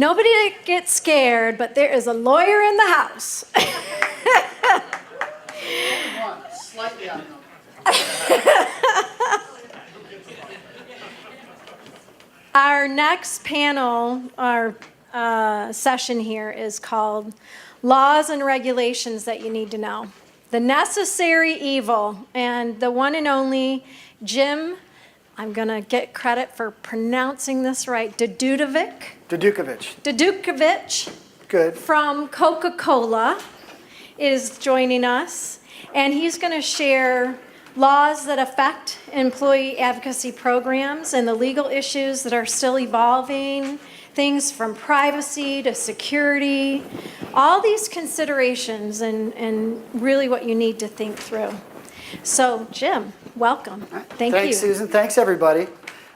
Nobody get scared, but there is a lawyer in the house. Slightly outnumbered. Our next panel, our session here is called Laws and Regulations That You Need to Know. The Necessary Evil, and the one and only Jim, I'm going to get credit for pronouncing this right, Dudukovich. Good. From Coca-Cola is joining us, and he's going to share laws that affect employee advocacy programs and the legal issues that are still evolving, things from privacy to security, all these considerations and really what you need to think through. So, Jim, welcome. Thank you. Thanks, Susan. Thanks, everybody.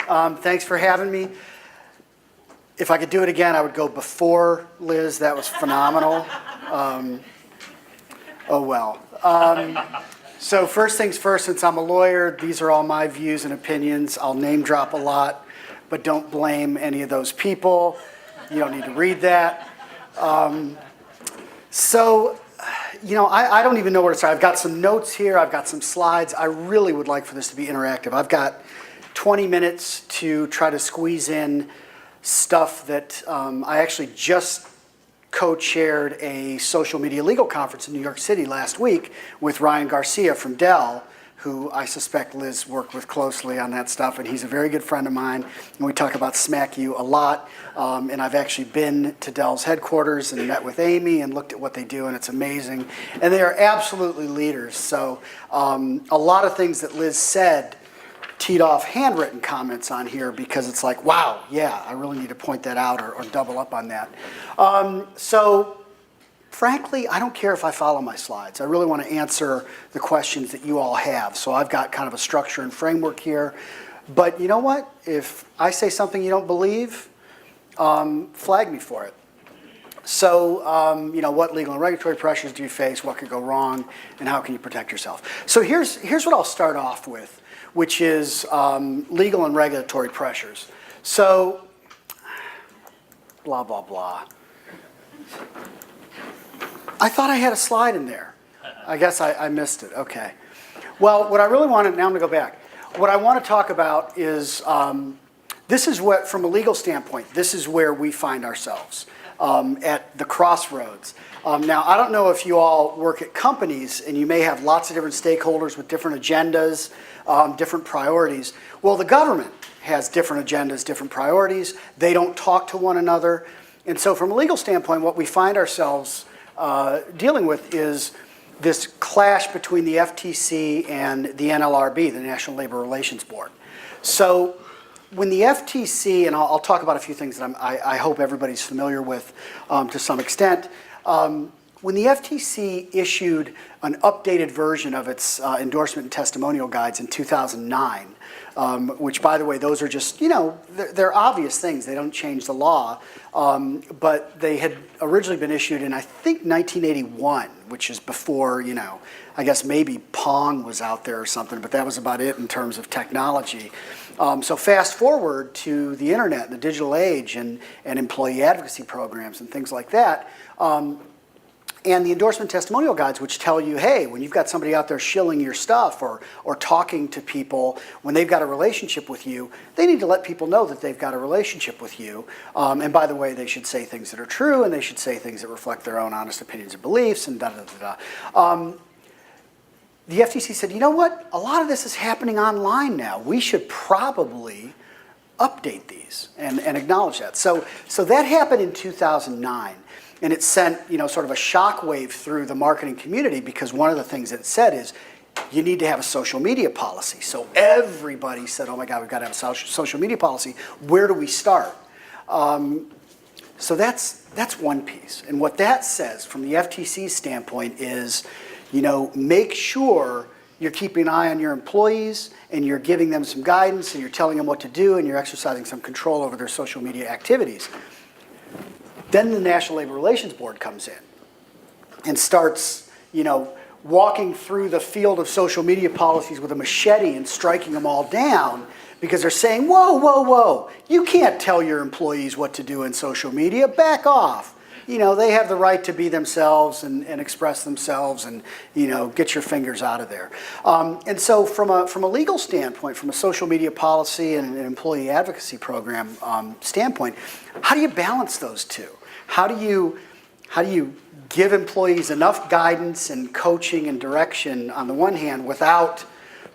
Thanks for having me. If I could do it again, I would go before Liz. That was phenomenal. Oh, well. So first things first, since I'm a lawyer, these are all my views and opinions. I'll name drop a lot, but don't blame any of those people. You don't need to read that. I don't even know where to start. I've got some notes here. I've got some slides. I really would like for this to be interactive. I've got 20 minutes to try to squeeze in stuff that I actually just co-chaired a social media legal conference in New York City last week with Ryan Garcia from Dell, who I suspect Liz worked with closely on that stuff, and he's a very good friend of mine, and we talk about SmackU a lot, and I've actually been to Dell's headquarters and met with Amy and looked at what they do, and it's amazing, and they are absolutely leaders. So a lot of things that Liz said teed off handwritten comments on here because it's like, wow, yeah, I really need to point that out or double up on that. So frankly, I don't care if I follow my slides. I really want to answer the questions that you all have. So I've got kind of a structure and framework here. But you know what? If I say something you don't believe, flag me for it. So, what legal and regulatory pressures do you face? What could go wrong? And how can you protect yourself? So here's what I'll start off with, which is legal and regulatory pressures. So, blah, blah, blah. I thought I had a slide in there. I guess I missed it. Okay. Well, what I really wanted, now I'm going to go back. What I want to talk about is, this is what, from a legal standpoint, this is where we find ourselves, at the crossroads. Now, I don't know if you all work at companies and you may have lots of different stakeholders with different agendas, different priorities. Well, the government has different agendas, different priorities. They don't talk to one another. And so from a legal standpoint, what we find ourselves dealing with is this clash between the FTC and the NLRB, the National Labor Relations Board. So when the FTC, and I'll talk about a few things that I hope everybody's familiar with to some extent, when the FTC issued an updated version of its endorsement and testimonial guides in 2009, which, by the way, those are just, they're obvious things. They don't change the law. But they had originally been issued in, I think, 1981, which is before, I guess maybe Pong was out there or something, but that was about it in terms of technology. So fast forward to the internet and the digital age and employee advocacy programs and things like that. And the endorsement testimonial guides, which tell you, hey, when you've got somebody out there shilling your stuff or talking to people, when they've got a relationship with you, they need to let people know that they've got a relationship with you. And by the way, they should say things that are true, and they should say things that reflect their own honest opinions and beliefs, and da-da-da-da. The FTC said, you know what? A lot of this is happening online now. We should probably update these and acknowledge that. So that happened in 2009. And it sent, sort of a shockwave through the marketing community because one of the things that it said is you need to have a social media policy. So everybody said, oh my God, we've got to have a social media policy. Where do we start? So that's one piece. And what that says from the FTC's standpoint is, make sure you're keeping an eye on your employees and you're giving them some guidance and you're telling them what to do and you're exercising some control over their social media activities. Then the National Labor Relations Board comes in and starts, walking through the field of social media policies with a machete and striking them all down because they're saying, whoa, whoa, whoa, you can't tell your employees what to do in social media, back off. You know, they have the right to be themselves and express themselves and, you know, get your fingers out of there. And so from a legal standpoint, from a social media policy and an employee advocacy program standpoint, how do you balance those two? How do you give employees enough guidance and coaching and direction on the one hand without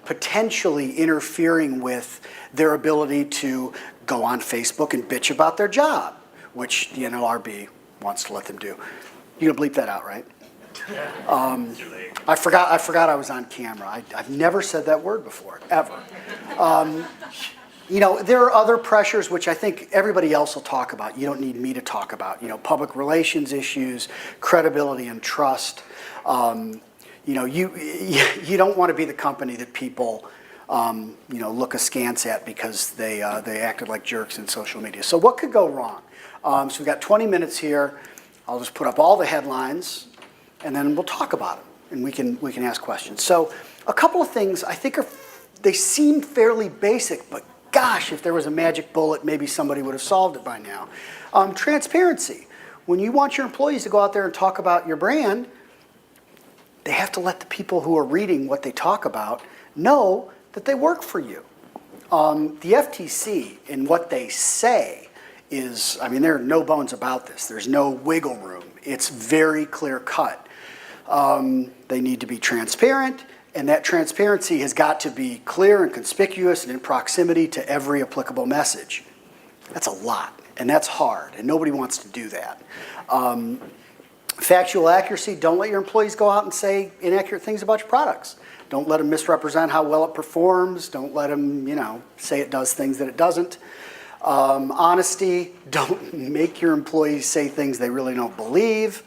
potentially interfering with their ability to go on Facebook and bitch about their job, which the NLRB wants to let them do. You're gonna bleep that out, right? I forgot I was on camera. I've never said that word before, ever. You know, there are other pressures which I think everybody else will talk about. You don't need me to talk about. You know, public relations issues, credibility and trust. You know, you don't want to be the company that people, you know, look askance at because they acted like jerks in social media. So what could go wrong? So we've got 20 minutes here. I'll just put up all the headlines, and then we'll talk about them, and we can ask questions. So a couple of things I think they seem fairly basic, but gosh, if there was a magic bullet, maybe somebody would have solved it by now. Transparency. When you want your employees to go out there and talk about your brand, they have to let the people who are reading what they talk about know that they work for you. The FTC, in what they say, is, I mean, there are no bones about this. There's no wiggle room. It's very clear cut. They need to be transparent, and that transparency has got to be clear and conspicuous and in proximity to every applicable message. That's a lot, and that's hard, and nobody wants to do that. Factual accuracy, don't let your employees go out and say inaccurate things about your products. Don't let them misrepresent how well it performs. Don't let them, you know, say it does things that it doesn't. Honesty, don't make your employees say things they really don't believe.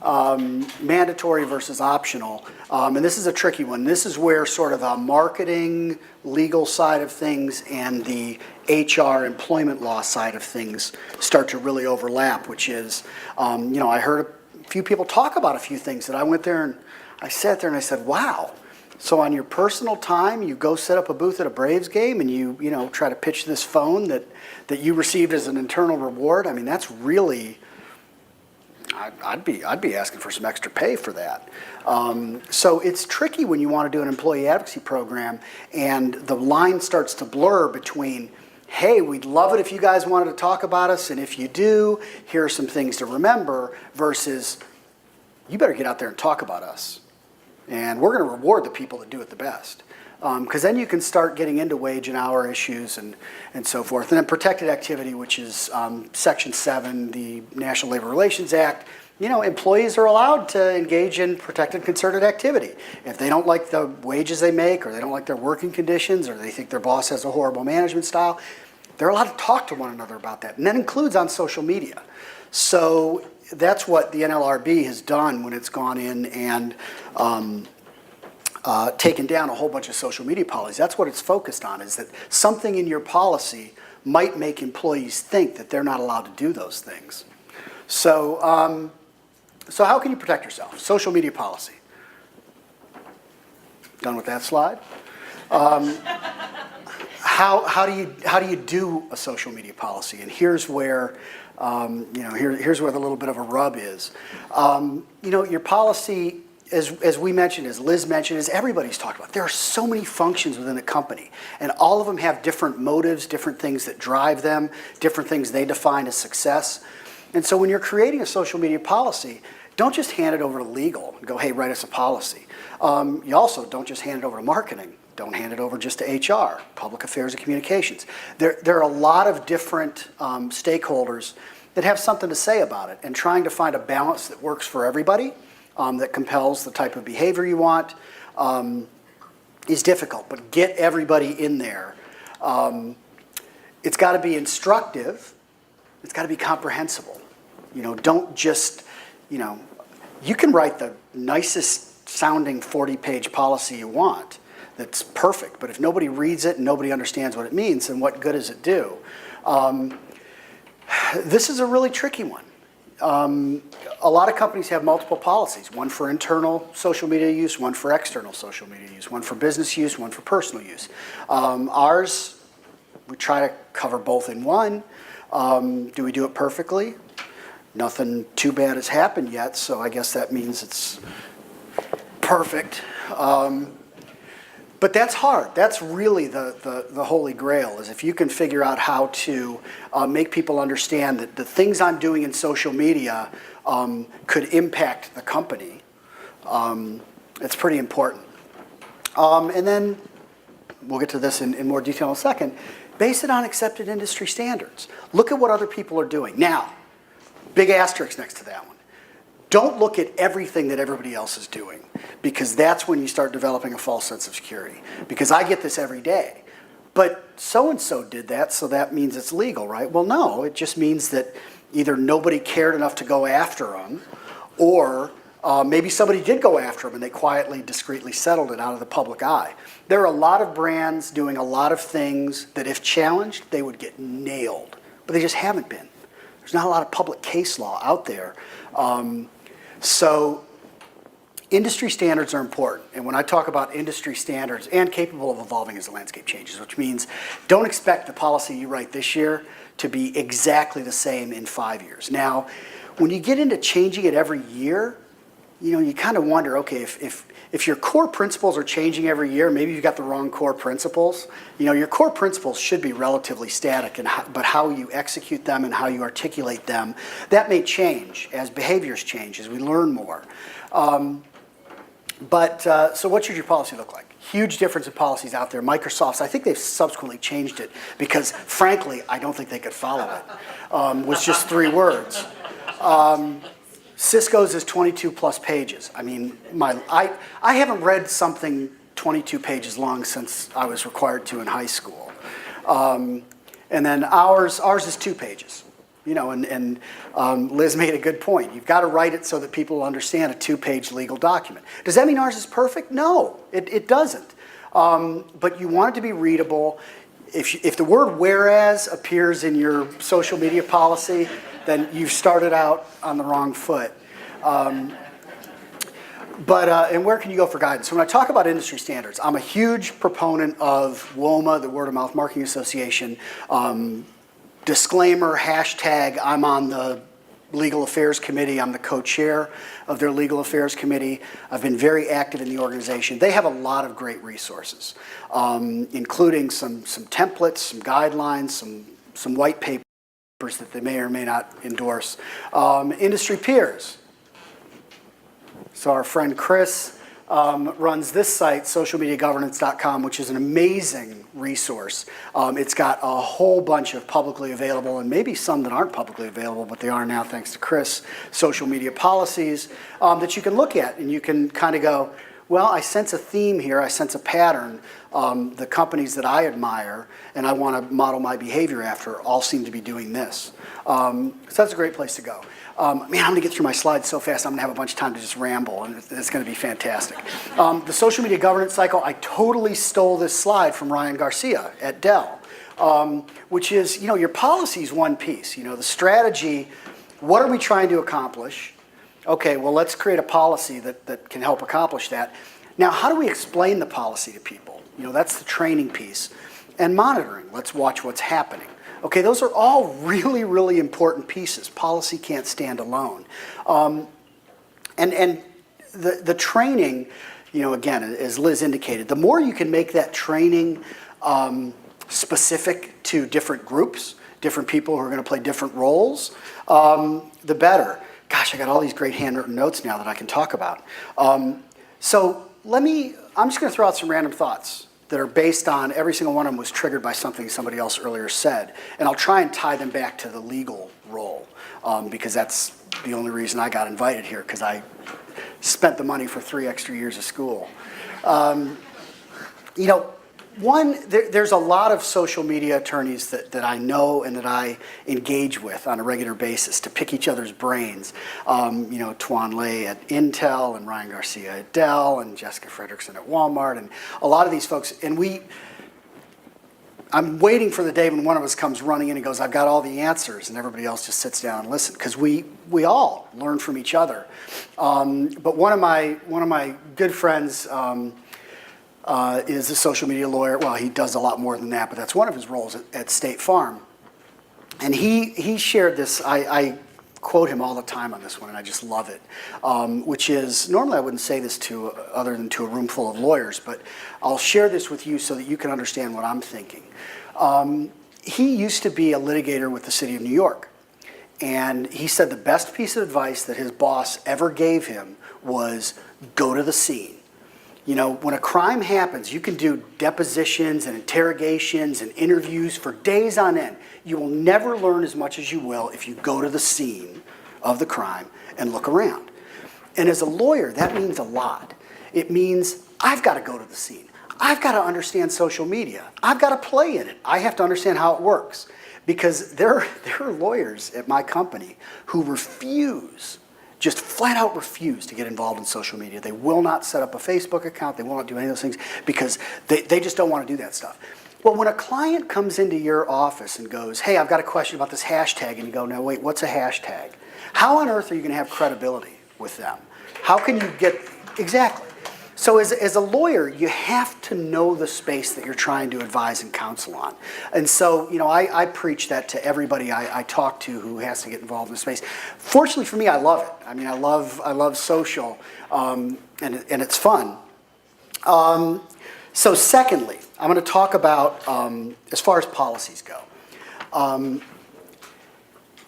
Mandatory versus optional. And this is a tricky one. This is where sort of a marketing, legal side of things and the HR employment law side of things start to really overlap, which is, you know, I heard a few people talk about a few things that I went there and I sat there and I said, wow. So on your personal time, you go set up a booth at a Braves game and you know, try to pitch this phone that you received as an internal reward. I mean, that's really, I'd be asking for some extra pay for that. So it's tricky when you want to do an employee advocacy program and the line starts to blur between, hey, we'd love it if you guys wanted to talk about us, and if you do, here are some things to remember, versus you better get out there and talk about us. And we're going to reward the people that do it the best. Because then you can start getting into wage and hour issues and so forth. And then protected activity, which is Section 7, the National Labor Relations Act. You know, employees are allowed to engage in protected concerted activity. If they don't like the wages they make, or they don't like their working conditions, or they think their boss has a horrible management style, they're allowed to talk to one another about that. And that includes on social media. So that's what the NLRB has done when it's gone in and taken down a whole bunch of social media policies. That's what it's focused on, is that something in your policy might make employees think that they're not allowed to do those things. So, so how can you protect yourself? Social media policy. Done with that slide? How do you do a social media policy? And here's where, you know, here's where the little bit of a rub is. You know, your policy, as we mentioned, as Liz mentioned, as everybody's talked about, there are so many functions within a company, and all of them have different motives, different things that drive them, different things they define as success. And so when you're creating a social media policy, don't just hand it over to legal and go, hey, write us a policy. You also don't just hand it over to marketing. Don't hand it over just to HR, public affairs and communications. There are a lot of different stakeholders that have something to say about it, and trying to find a balance that works for everybody, that compels the type of behavior you want, is difficult. But get everybody in there. It's got to be instructive. It's got to be comprehensible. You know, don't just, you know, you can write the nicest sounding 40-page policy you want that's perfect, but if nobody reads it and nobody understands what it means, then what good does it do? This is a really tricky one. a lot of companies have multiple policies, one for internal social media use, one for external social media use, one for business use, one for personal use. Ours, we try to cover both in one. Do we do it perfectly? Nothing too bad has happened yet, so I guess that means it's perfect. But that's hard. That's really the holy grail, is if you can figure out how to make people understand that the things I'm doing in social media could impact the company. It's pretty important. And then, we'll get to this in more detail in a second, base it on accepted industry standards. Look at what other people are doing. Now, big asterisk next to that one. Don't look at everything that everybody else is doing, because that's when you start developing a false sense of security. Because I get this every day. But so-and-so did that, so that means it's legal, right? Well, no, it just means that either nobody cared enough to go after them, or maybe somebody did go after them and they quietly, discreetly settled it out of the public eye. There are a lot of brands doing a lot of things that if challenged, they would get nailed. But they just haven't been. There's not a lot of public case law out there. So industry standards are important. And when I talk about industry standards, and capable of evolving as the landscape changes, which means don't expect the policy you write this year to be exactly the same in 5 years. Now, when you get into changing it every year, you know, you kind of wonder, okay, if your core principles are changing every year, maybe you've got the wrong core principles. You know, your core principles should be relatively static, but how you execute them and how you articulate them, that may change as behaviors change, as we learn more. So what should your policy look like? Huge difference in policies out there. Microsoft's, I think they've subsequently changed it because, frankly, I don't think they could follow it. Was just 3 words. Cisco's is 22 plus pages. I mean, I haven't read something 22 pages long since I was required to in high school. And then ours is 2 pages. You know, and Liz made a good point. You've got to write it so that people will understand a 2-page legal document. Does that mean ours is perfect? No, it doesn't. But you want it to be readable. If the word whereas appears in your social media policy, then you've started out on the wrong foot. And where can you go for guidance? So when I talk about industry standards, I'm a huge proponent of WOMA, the Word of Mouth Marketing Association. Disclaimer, hashtag, I'm on the Legal Affairs Committee. I'm the co-chair of their Legal Affairs Committee. I've been very active in the organization. They have a lot of great resources, including some templates, some guidelines, some white papers that they may or may not endorse. Industry peers. So our friend Chris runs this site, socialmediagovernance.com, which is an amazing resource. It's got a whole bunch of publicly available, and maybe some that aren't publicly available, but they are now thanks to Chris, social media policies that you can look at, and you can kind of go, well, I sense a theme here, I sense a pattern. The companies that I admire and I want to model my behavior after all seem to be doing this. So that's a great place to go. Man, I'm going to get through my slides so fast I'm going to have a bunch of time to just ramble, and it's going to be fantastic. The social media governance cycle, I totally stole this slide from Ryan Garcia at Dell, which is, you know, your policy is one piece. You know, the strategy, what are we trying to accomplish? Okay, well, let's create a policy that can help accomplish that. Now, how do we explain the policy to people? You know, that's the training piece. And monitoring, let's watch what's happening. Okay, those are all really, really important pieces. Policy can't stand alone. And the training, you know, again, as Liz indicated, the more you can make that training specific to different groups, different people who are going to play different roles, the better. Gosh, I got all these great handwritten notes now that I can talk about. So I'm just going to throw out some random thoughts that are based on, every single one of them was triggered by something somebody else earlier said. And I'll try and tie them back to the legal role, because that's the only reason I got invited here, because I spent the money for 3 extra years of school. You know, there's a lot of social media attorneys that I know and that I engage with on a regular basis to pick each other's brains. You know, Tuan Lei at Intel and Ryan Garcia at Dell and Jessica Fredrickson at Walmart and a lot of these folks. And I'm waiting for the day when one of us comes running in and goes, I've got all the answers, and everybody else just sits down and listens, because we all learn from each other. But one of my good friends is a social media lawyer. Well, he does a lot more than that, but that's one of his roles at State Farm. And he shared this, I quote him all the time on this one, and I just love it, which is, normally I wouldn't say this to other than to a room full of lawyers, but I'll share this with you so that you can understand what I'm thinking. He used to be a litigator with the city of New York, and he said the best piece of advice that his boss ever gave him was go to the scene. You know, when a crime happens, you can do depositions and interrogations and interviews for days on end. You will never learn as much as you will if you go to the scene of the crime and look around. And as a lawyer, that means a lot. It means I've got to go to the scene. I've got to understand social media. I've got to play in it. I have to understand how it works. Because there are lawyers at my company who just flat out refuse to get involved in social media. They will not set up a Facebook account. They will not do any of those things because they just don't want to do that stuff. Well, when a client comes into your office and goes, hey, I've got a question about this hashtag, and you go, no, wait, what's a hashtag? How on earth are you going to have credibility with them? How can you get, exactly. So as a lawyer, you have to know the space that you're trying to advise and counsel on. And so, you know, I preach that to everybody I talk to who has to get involved in the space. Fortunately for me, I love it. I mean, I love social, and it's fun. So secondly, I'm going to talk about, as far as policies go.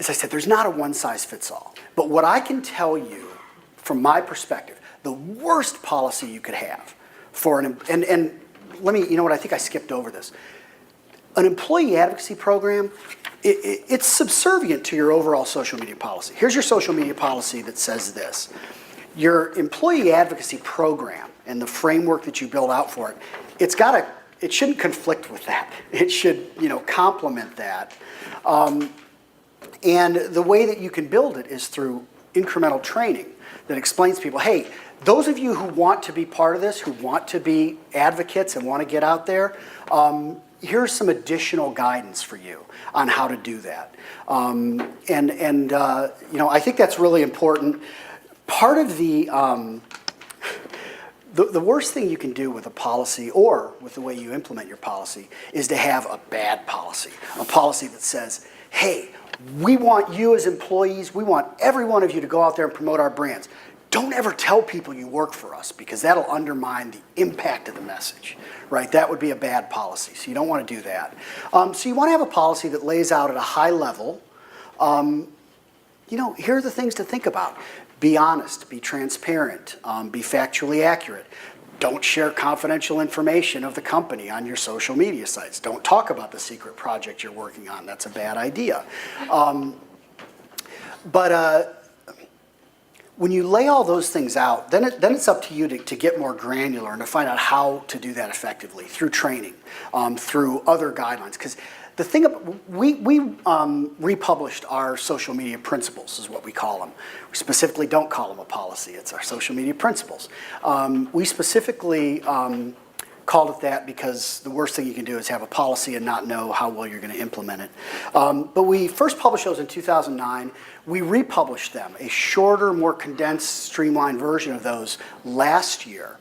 As I said, there's not a one-size-fits-all. But what I can tell you, from my perspective, the worst policy you could have for and let me, you know what, I think I skipped over this. An employee advocacy program, it's subservient to your overall social media policy. Here's your social media policy that says this. Your employee advocacy program and the framework that you build out for it, it shouldn't conflict with that. It should, you know, complement that. And the way that you can build it is through incremental training that explains to people, hey, those of you who want to be part of this, who want to be advocates and want to get out there, here's some additional guidance for you on how to do that. You know, I think that's really important. Part of the worst thing you can do with a policy or with the way you implement your policy is to have a bad policy, a policy that says, hey, we want you as employees, we want every one of you to go out there and promote our brands. Don't ever tell people you work for us because that'll undermine the impact of the message, right? That would be a bad policy, so you don't want to do that. So you want to have a policy that lays out at a high level, you know, here are the things to think about. Be honest, be transparent, be factually accurate. Don't share confidential information of the company on your social media sites. Don't talk about the secret project you're working on. That's a bad idea. When you lay all those things out, then it's up to you to get more granular and to find out how to do that effectively through training, through other guidelines. Because the thing, we republished our social media principles, is what we call them. We specifically don't call them a policy. It's our social media principles. We specifically called it that because the worst thing you can do is have a policy and not know how well you're going to implement it. But we first published those in 2009. We republished them, a shorter, more condensed, streamlined version of those last year.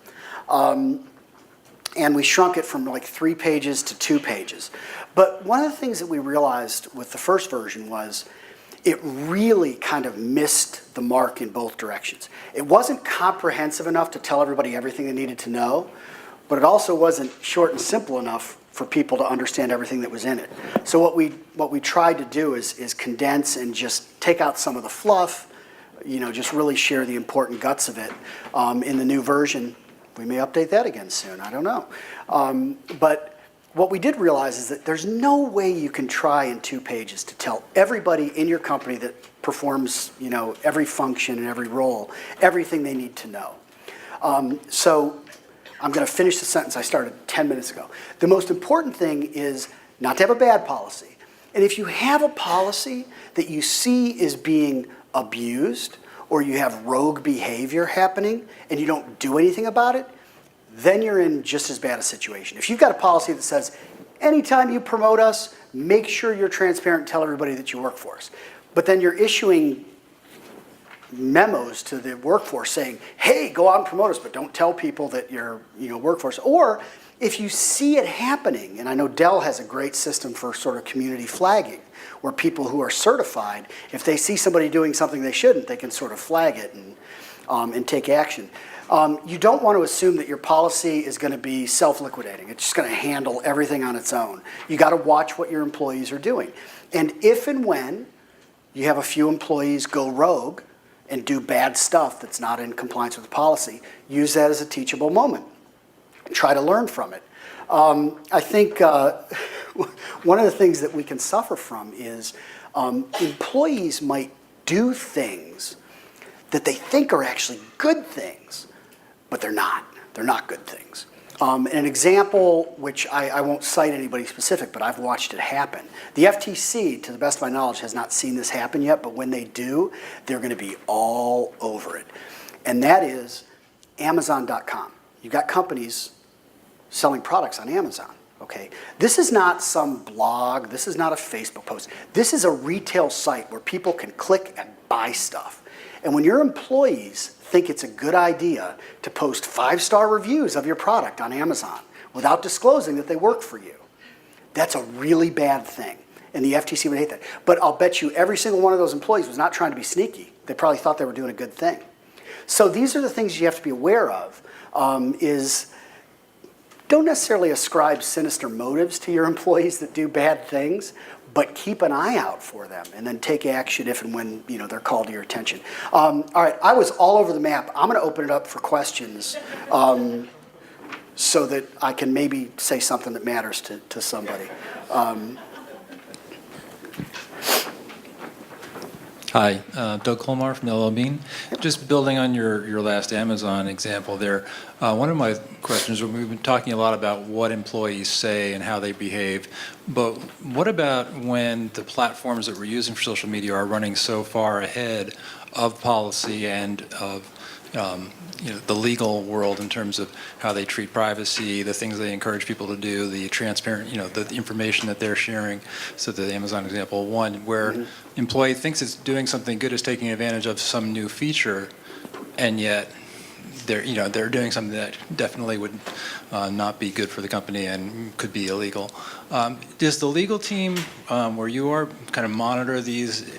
And we shrunk it from like 3 pages to 2 pages. But one of the things that we realized with the first version was it really kind of missed the mark in both directions. It wasn't comprehensive enough to tell everybody everything they needed to know, but it also wasn't short and simple enough for people to understand everything that was in it. So what we tried to do is condense and just take out some of the fluff, you know, just really share the important guts of it in the new version. We may update that again soon, I don't know. But what we did realize is that there's no way you can try in 2 pages to tell everybody in your company that performs, you know, every function and every role, everything they need to know. So I'm going to finish the sentence I started 10 minutes ago. The most important thing is not to have a bad policy. And if you have a policy that you see is being abused or you have rogue behavior happening and you don't do anything about it, then you're in just as bad a situation. If you've got a policy that says anytime you promote us, make sure you're transparent and tell everybody that you work for us. But then you're issuing memos to the workforce saying, hey, go out and promote us, but don't tell people that you're workforce. Or if you see it happening, and I know Dell has a great system for sort of community flagging, where people who are certified, if they see somebody doing something they shouldn't, they can sort of flag it and take action. You don't want to assume that your policy is going to be self-liquidating. It's just going to handle everything on its own. You got to watch what your employees are doing. And if and when you have a few employees go rogue and do bad stuff that's not in compliance with the policy, use that as a teachable moment. Try to learn from it. I think one of the things that we can suffer from is employees might do things that they think are actually good things, but they're not. They're not good things. An example, which I won't cite anybody specific, but I've watched it happen. The FTC, to the best of my knowledge, has not seen this happen yet, but when they do, they're going to be all over it. And that is Amazon.com. You've got companies selling products on Amazon, okay? This is not some blog. This is not a Facebook post. This is a retail site where people can click and buy stuff. And when your employees think it's a good idea to post 5-star reviews of your product on Amazon without disclosing that they work for you, that's a really bad thing. And the FTC would hate that. But I'll bet you every single one of those employees was not trying to be sneaky. They probably thought they were doing a good thing. So these are the things you have to be aware of, is don't necessarily ascribe sinister motives to your employees that do bad things, but keep an eye out for them and then take action if and when they're called to your attention. All right, I was all over the map. I'm going to open it up for questions so that I can maybe say something that matters to somebody. Hi, Doug Colmar from Yellow Bean. Just building on your last Amazon example there, one of my questions, we've been talking a lot about what employees say and how they behave, but what about when the platforms that we're using for social media are running so far ahead of policy and of the legal world in terms of how they treat privacy, the things they encourage people to do, the transparent, the information that they're sharing. So the Amazon example one, where employee thinks it's doing something good, is taking advantage of some new feature, and yet they're doing something that definitely would not be good for the company and could be illegal. Does the legal team, where you are, kind of monitor these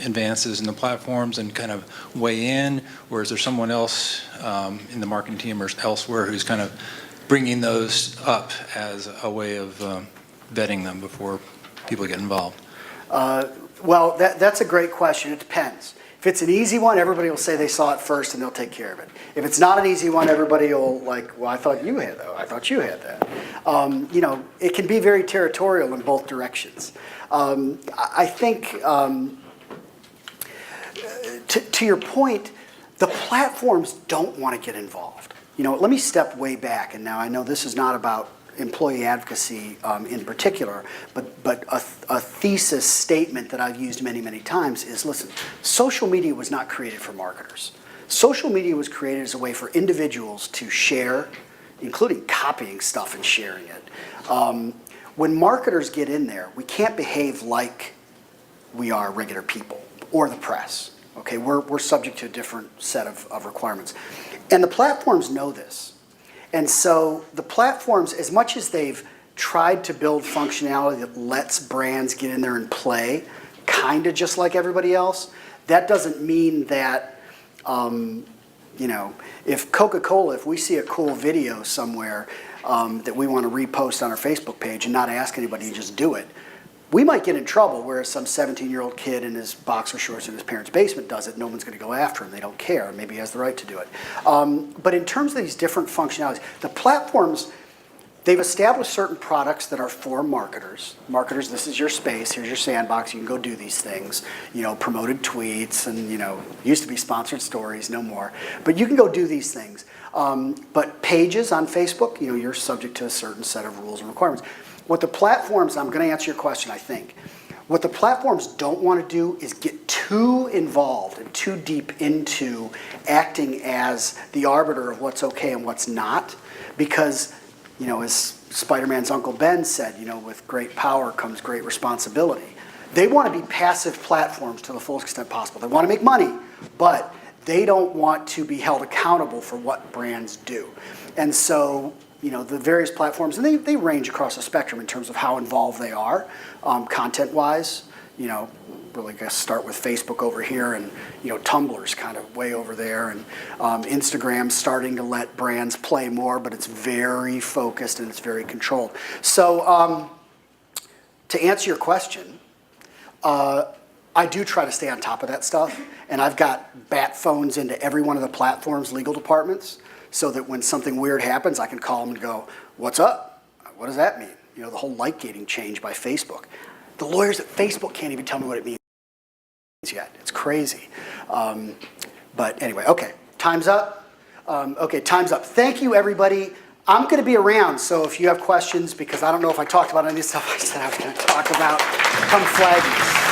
advances in the platforms and kind of weigh in, or is there someone else in the marketing team or elsewhere who's kind of bringing those up as a way of vetting them before people get involved? Well, that's a great question. It depends. If it's an easy one, everybody will say they saw it first and they'll take care of it. If it's not an easy one, everybody will well, I thought you had that. I thought you had that. It can be very territorial in both directions. I think, to your point, the platforms don't want to get involved. Let me step way back, and now I know this is not about employee advocacy in particular, but a thesis statement that I've used many, many times is, listen, social media was not created for marketers. Social media was created as a way for individuals to share, including copying stuff and sharing it. When marketers get in there, we can't behave like we are regular people or the press. Okay, we're subject to a different set of requirements. And the platforms know this. And so the platforms, as much as they've tried to build functionality that lets brands get in there and play, kind of just like everybody else, that doesn't mean that, if Coca-Cola, if we see a cool video somewhere that we want to repost on our Facebook page and not ask anybody and just do it, we might get in trouble, whereas some 17-year-old kid in his boxer shorts in his parents' basement does it. No one's going to go after him. They don't care. Maybe he has the right to do it. But in terms of these different functionalities, the platforms, they've established certain products that are for marketers. Marketers, this is your space. Here's your sandbox. You can go do these things. Promoted tweets and, used to be sponsored stories, no more. But you can go do these things. But pages on Facebook, you're subject to a certain set of rules and requirements. What the platforms, I'm going to answer your question, I think. What the platforms don't want to do is get too involved and too deep into acting as the arbiter of what's okay and what's not, because, as Spider-Man's Uncle Ben said, with great power comes great responsibility. They want to be passive platforms to the fullest extent possible. They want to make money, but they don't want to be held accountable for what brands do. And so, the various platforms, and they range across the spectrum in terms of how involved they are, content-wise. Really gonna start with Facebook over here, and Tumblr's kind of way over there, and Instagram's starting to let brands play more, but it's very focused and it's very controlled. So to answer your question, I do try to stay on top of that stuff, and I've got bat phones into every one of the platforms' legal departments, so that when something weird happens, I can call them and go, "What's up? What does that mean?" The whole light gating change by Facebook. The lawyers at Facebook can't even tell me what it means yet. It's crazy. But anyway, okay, time's up. Time's up. Thank you, everybody. I'm going to be around, so if you have questions, because I don't know if I talked about any of the stuff I said I was going to talk about, come flag me.